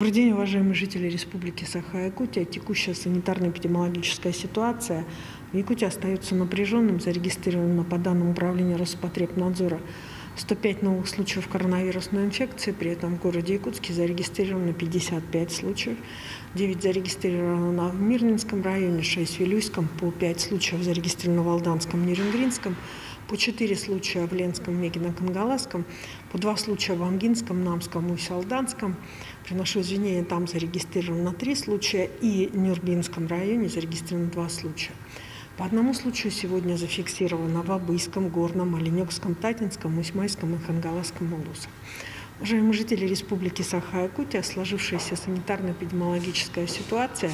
Добрый день, уважаемые жители Республики Саха-Якутия. Текущая санитарно-эпидемиологическая ситуация в Якутии остается напряженным. Зарегистрировано по данным Управления Роспотребнадзора 105 новых случаев коронавирусной инфекции. При этом в городе Якутске зарегистрировано 55 случаев. 9 зарегистрировано в Мирнинском районе, 6 в Вилюйском, по 5 случаев зарегистрировано в Алданском, Нерюнгринском, по 4 случая в Ленском, Мегино-Кангаласском, по 2 случая в Ангинском, Намском, Усть-Алданском. Приношу извинения, там зарегистрировано 3 случая, и в Нюрбинском районе зарегистрировано 2 случая. По одному случаю сегодня зафиксировано в Абыйском, Горном, Оленёкском, Татинском, Усьмайском и Хангаласском улусах. Уважаемые жители Республики Саха-Якутия, сложившаяся санитарно-эпидемиологическая ситуация,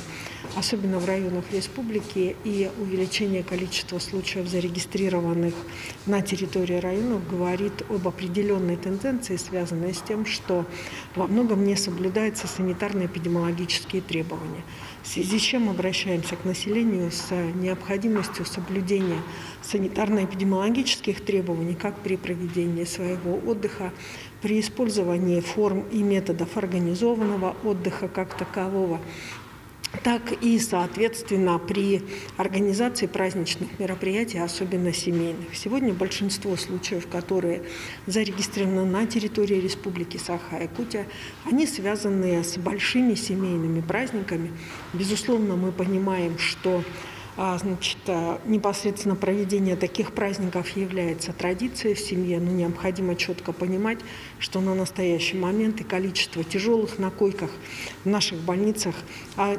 особенно в районах республики, и увеличение количества случаев, зарегистрированных на территории районов, говорит об определенной тенденции, связанной с тем, что во многом не соблюдаются санитарно-эпидемиологические требования. В связи с чем обращаемся к населению с необходимостью соблюдения санитарно-эпидемиологических требований как при проведении своего отдыха, при использовании форм и методов организованного отдыха как такового, так и, соответственно, при организации праздничных мероприятий, особенно семейных. Сегодня большинство случаев, которые зарегистрированы на территории Республики Саха-Якутия, они связаны с большими семейными праздниками. Безусловно, мы понимаем, что непосредственно проведение таких праздников является традицией в семье, но необходимо четко понимать, что на настоящий момент и количество тяжелых на койках в наших больницах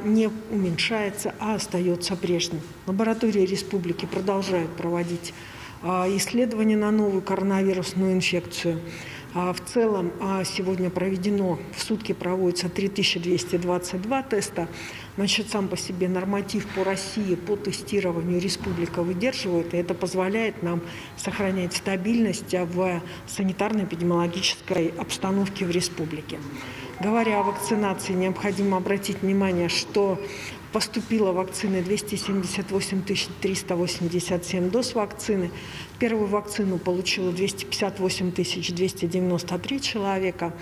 не уменьшается, а остается прежним. Лаборатории республики продолжают проводить исследования на новую коронавирусную инфекцию. В целом сегодня проведено, в сутки проводится 3222 теста. Значит, сам по себе норматив по России по тестированию республика выдерживает, и это позволяет нам сохранять стабильность в санитарно-эпидемиологической обстановке в республике. Говоря о вакцинации, необходимо обратить внимание, что поступило вакцины 278 387 доз вакцины. Первую вакцину получило 258 293 человека.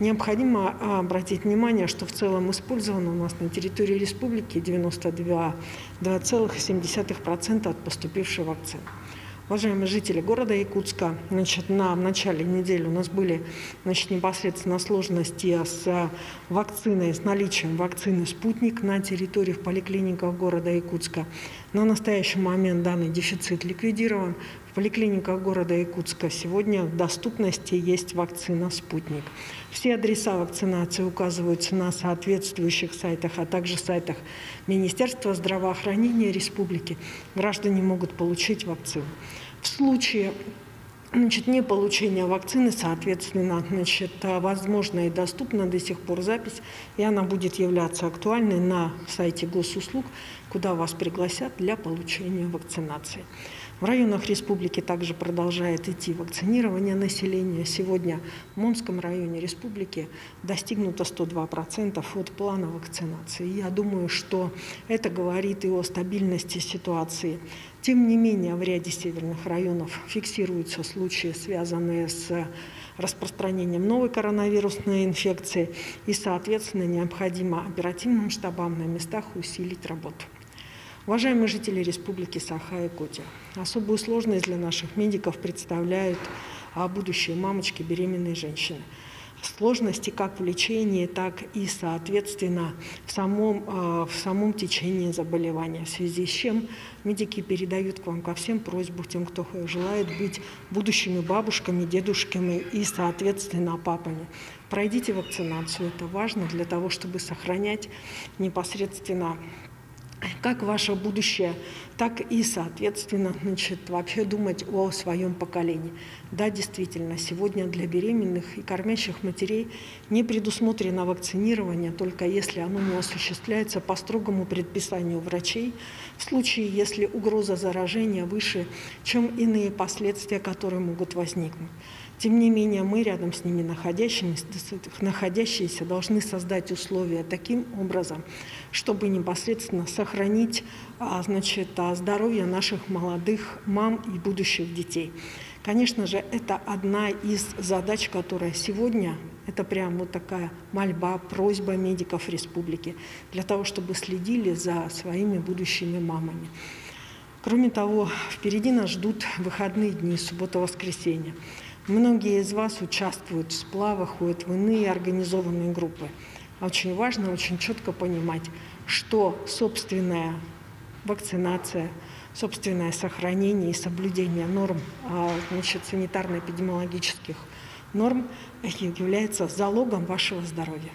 Необходимо обратить внимание, что в целом использовано у нас на территории республики 92,7% от поступившей вакцины. Уважаемые жители города Якутска, в начале недели у нас были непосредственно сложности с вакциной, с наличием вакцины «Спутник» на территории в поликлиниках города Якутска. На настоящий момент данный дефицит ликвидирован. В поликлиниках города Якутска сегодня в доступности есть вакцина «Спутник». Все адреса вакцинации указываются на соответствующих сайтах, а также сайтах Министерства здравоохранения республики. Граждане могут получить вакцину. В случае неполучения вакцины, соответственно, возможна и доступна до сих пор запись, и она будет являться актуальной на сайте госуслуг, куда вас пригласят для получения вакцинации. В районах республики также продолжает идти вакцинирование населения. Сегодня в Монском районе республики достигнуто 102% от плана вакцинации. Я думаю, что это говорит и о стабильности ситуации. Тем не менее, в ряде северных районов фиксируются случаи, связанные с распространением новой коронавирусной инфекции, и, соответственно, необходимо оперативным штабам на местах усилить работу. Уважаемые жители Республики Саха-Якутия, особую сложность для наших медиков представляют будущие мамочки, беременные женщины. Сложности как в лечении, так и, соответственно, в самом течении заболевания, в связи с чем медики передают к вам ко всем просьбу, тем, кто желает быть будущими бабушками, дедушками и, соответственно, папами. Пройдите вакцинацию, это важно для того, чтобы сохранять непосредственно как ваше будущее, так и, соответственно, вообще думать о своем поколении. Да, действительно, сегодня для беременных и кормящих матерей не предусмотрено вакцинирование, только если оно не осуществляется по строгому предписанию врачей, в случае, если угроза заражения выше, чем иные последствия, которые могут возникнуть. Тем не менее, мы рядом с ними находящиеся должны создать условия таким образом, чтобы непосредственно сохранить здоровье наших молодых мам и будущих детей. Конечно же, это одна из задач, которая сегодня Это прям вот такая мольба, просьба медиков республики для того, чтобы следили за своими будущими мамами. Кроме того, впереди нас ждут выходные дни, суббота-воскресенье. Многие из вас участвуют в сплавах, ходят в иные организованные группы. Очень важно очень четко понимать, что собственная вакцинация, собственное сохранение и соблюдение норм, санитарно-эпидемиологических норм является залогом вашего здоровья.